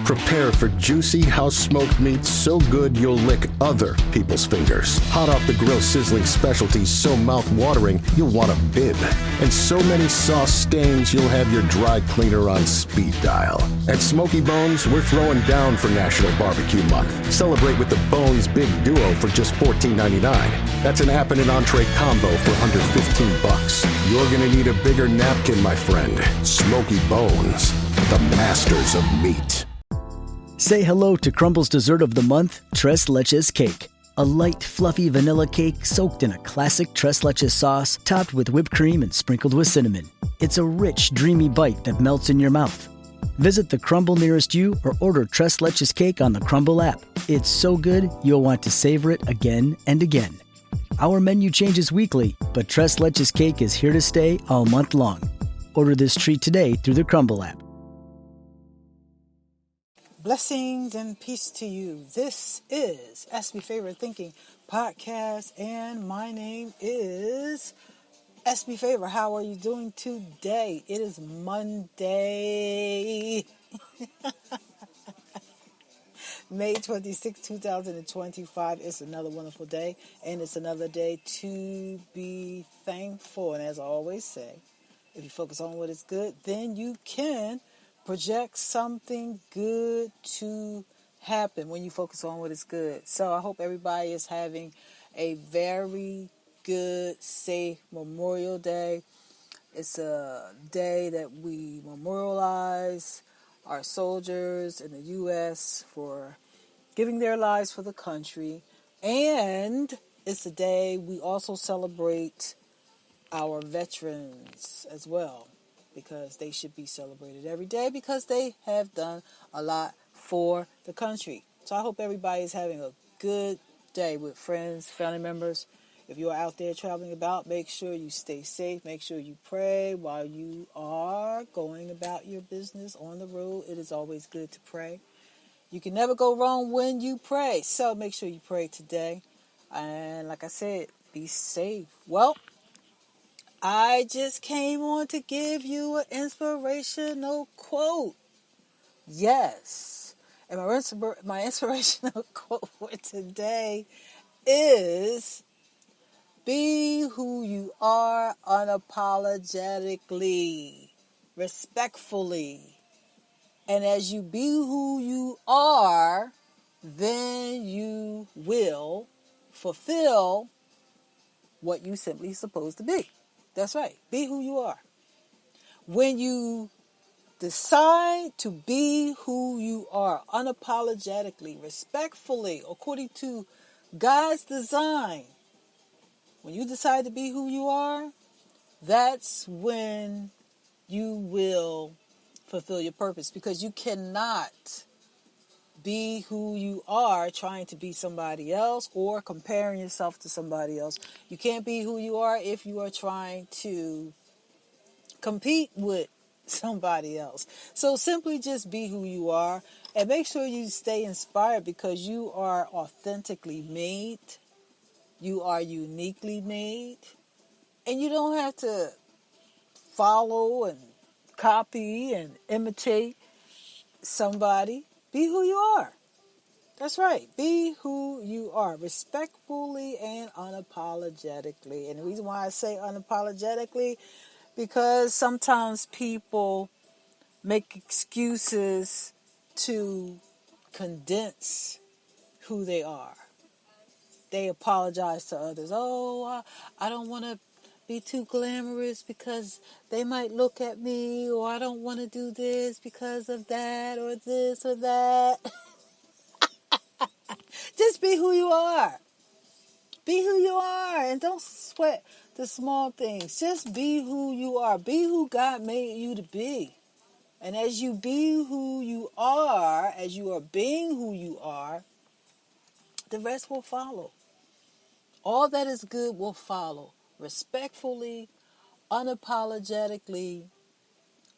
Prepare for juicy house-smoked meat so good you'll lick other people's fingers. Hot off the grill sizzling specialties so mouth-watering you'll want a bib. And so many sauce stains you'll have your dry cleaner on speed dial. At Smoky Bones, we're throwing down for National Barbecue Month. Celebrate with the Bones Big Duo for just $14.99. That's an app and an entree combo for under $15. You're gonna need a bigger napkin, my friend. Smoky Bones, the masters of meat. Say hello to Crumble's dessert of the month, Tres Leches Cake. A light, fluffy vanilla cake soaked in a classic Tres Leches sauce, topped with whipped cream and sprinkled with cinnamon. It's a rich, dreamy bite that melts in your mouth. Visit the Crumble nearest you or order Tres Leches Cake on the Crumble app. It's so good, you'll want to savor it again and again. Our menu changes weekly, but Tres Leches Cake is here to stay all month long. Order this treat today through the Crumble app. Blessings and peace to you. This is SB Thinking Podcast, and my name is SB Favor. How are you doing today? It is Monday, May 26, 2025. It's another wonderful day, and it's another day to be thankful. And as I always say, if you focus on what is good, then you can project something good to happen when you focus on what is good. So I hope everybody is having a very good, safe Memorial Day. It's a day that we memorialize our soldiers in the U.S. for giving their lives for the country. And it's a day we also celebrate our veterans as well, because they should be celebrated every day because they have done a lot for the country. So I hope everybody is having a good day with friends, family members. If you are out there traveling about, make sure you stay safe. Make sure you pray while you are going about your business on the road. It is always good to pray. You can never go wrong when you pray. So make sure you pray today. And like I said, be safe. Well, I just came on to give you an inspirational quote. Yes. And my inspirational quote for today is, be who you are unapologetically, respectfully. And as you be who you are, then you will fulfill what you simply supposed to be. That's right. Be who you are. When you decide to be who you are unapologetically, respectfully, according to God's design, when you decide to be who you are, that's when you will fulfill your purpose, because you cannot be who you are trying to be somebody else or comparing yourself to somebody else. You can't be who you are if you are trying to compete with somebody else. So simply just be who you are and make sure you stay inspired, because you are authentically made. You are uniquely made. And you don't have to follow and copy and imitate somebody. Be who you are. That's right. Be who you are, respectfully and unapologetically. And the reason why I say unapologetically, because sometimes people make excuses to condense who they are. They apologize to others. Oh, I don't want to be too glamorous because they might look at me, or I don't want to do this because of that, or this or that. Just be who you are. Be who you are, and don't sweat the small things. Just be who you are. Be who God made you to be. And as you be who you are, as you are being who you are, the rest will follow. All that is good will follow. Respectfully, unapologetically,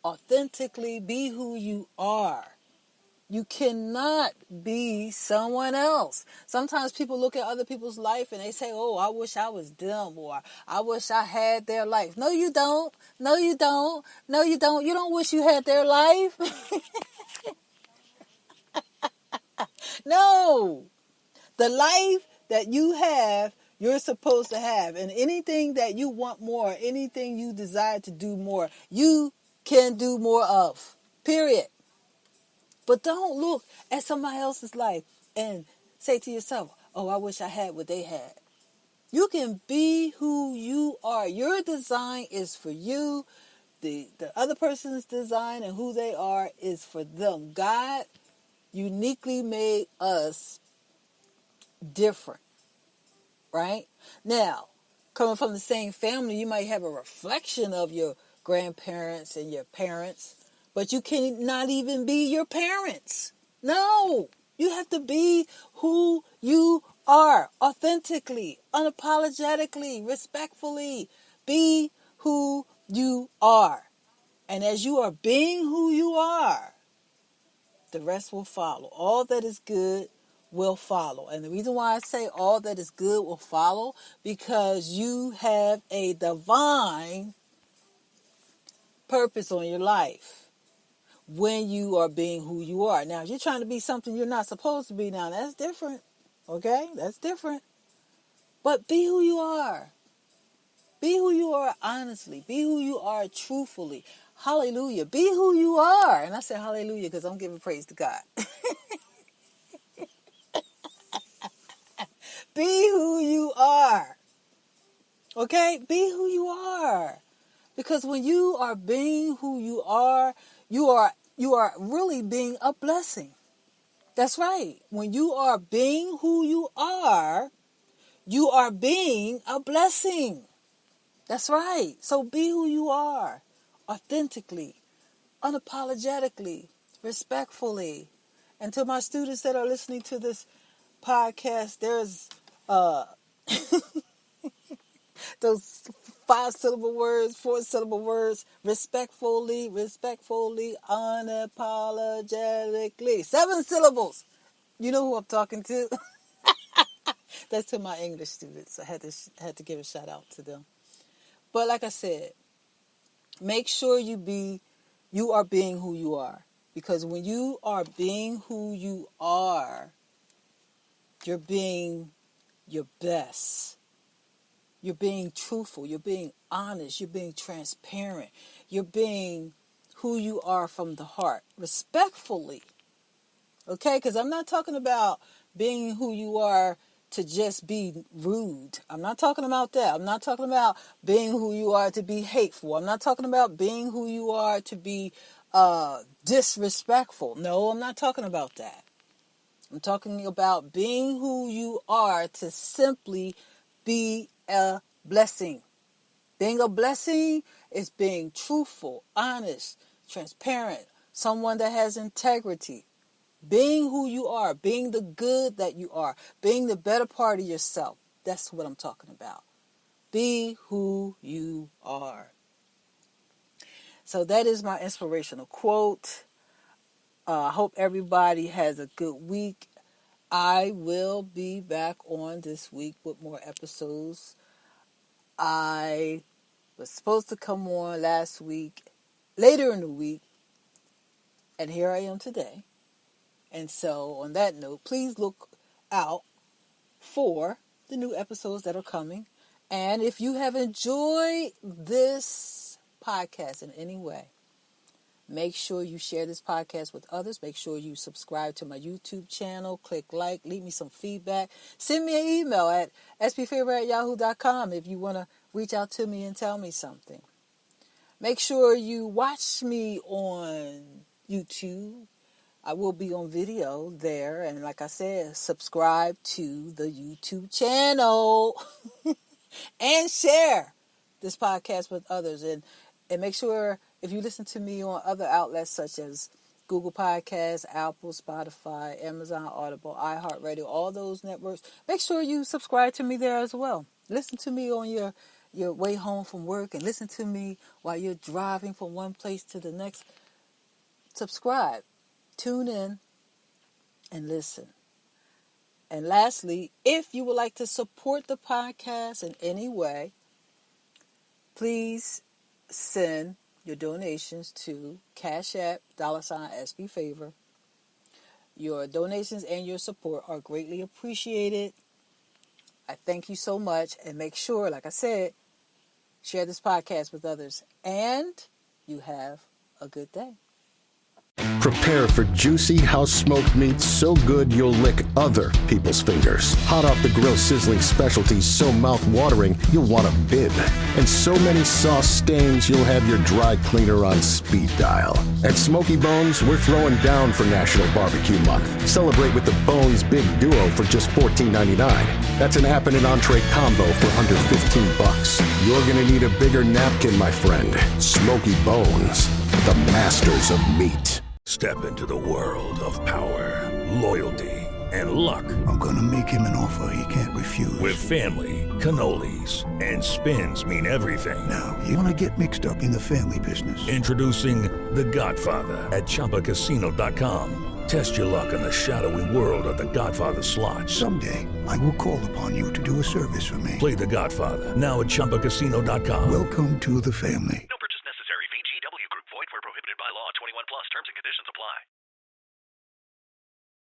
authentically, be who you are. You cannot be someone else. Sometimes people look at other people's life and they say, oh, I wish I was them, or I wish I had their life. No, you don't. No, you don't. No, you don't. You don't wish you had their life. No. The life that you have, you're supposed to have. And anything that you want more, anything you desire to do more, you can do more of. Period. But don't look at somebody else's life and say to yourself, oh, I wish I had what they had. You can be who you are. Your design is for you. The other person's design and who they are is for them. God uniquely made us different, right? Now, coming from the same family, you might have a reflection of your grandparents and your parents, but you cannot even be your parents. No, you have to be who you are, authentically, unapologetically, respectfully. Be who you are. And as you are being who you are, the rest will follow. All that is good will follow. And the reason why I say all that is good will follow, because you have a divine purpose on your life when you are being who you are. Now, if you're trying to be something you're not supposed to be now, that's different. Okay? That's different. But be who you are. Be who you are honestly. Be who you are truthfully. Hallelujah. Be who you are. And I say hallelujah because I'm giving praise to God. Be who you are. Okay? Be who you are. Because when you are being who you are really being a blessing. That's right. When you are being who you are being a blessing. That's right. So be who you are. Authentically, unapologetically, respectfully. And to my students that are listening to this podcast, there's those 5-syllable words, 4-syllable words, respectfully, unapologetically. 7 syllables. You know who I'm talking to? That's to my English students. I had to give a shout out to them. But like I said, make sure you are being who you are. Because when you are being who you are, you're being your best. You're being truthful. You're being honest. You're being transparent. You're being who you are from the heart. Respectfully. Okay? Because I'm not talking about being who you are to just be rude. I'm not talking about that. I'm not talking about being who you are to be hateful. I'm not talking about being who you are to be disrespectful. No, I'm not talking about that. I'm talking about being who you are to simply be a blessing. Being a blessing is being truthful, honest, transparent, someone that has integrity. Being who you are, being the good that you are, being the better part of yourself. That's what I'm talking about. Be who you are. So that is my inspirational quote. I hope everybody has a good week. I will be back on this week with more episodes. I was supposed to come on last week, later in the week, and here I am today. And so on that note, please look out for the new episodes that are coming. And if you have enjoyed this podcast in any way, make sure you share this podcast with others. Make sure you subscribe to my YouTube channel. Click like. Leave me some feedback. Send me an email at sbfavor@yahoo.com if you want to reach out to me and tell me something. Make sure you watch me on YouTube. I will be on video there. And like I said, subscribe to the YouTube channel. And share this podcast with others. And make sure if you listen to me on other outlets such as Google Podcasts, Apple, Spotify, Amazon, Audible, iHeartRadio, all those networks, make sure you subscribe to me there as well. Listen to me on your way home from work, and listen to me while you're driving from one place to the next. Subscribe, tune in, and listen. And lastly, if you would like to support the podcast in any way, please send your donations to Cash App, $SB Favor. Your donations and your support are greatly appreciated. I thank you so much, and make sure, like I said, share this podcast with others, and you have a good day. Prepare for juicy house-smoked meat so good you'll lick other people's fingers. Hot off the grill sizzling specialties so mouth-watering you'll want to bib. And so many sauce stains you'll have your dry cleaner on speed dial. At Smoky Bones, we're throwing down for National Barbecue Month. Celebrate with the Bones Big Duo for just $14.99. That's an app and an entree combo for under $15. You're gonna need a bigger napkin, my friend. Smoky Bones, the masters of meat. Step into the world of power, loyalty, and luck. I'm gonna make him an offer he can't refuse. With family, cannolis, and spins mean everything. Now, you wanna get mixed up in the family business. Introducing The Godfather at ChumbaCasino.com. Test your luck in the shadowy world of The Godfather slot. Someday, I will call upon you to do a service for me. Play The Godfather now at ChumbaCasino.com. Welcome to the family. No purchase necessary. VGW Group. Void where prohibited by law. 21 plus. Terms and conditions apply.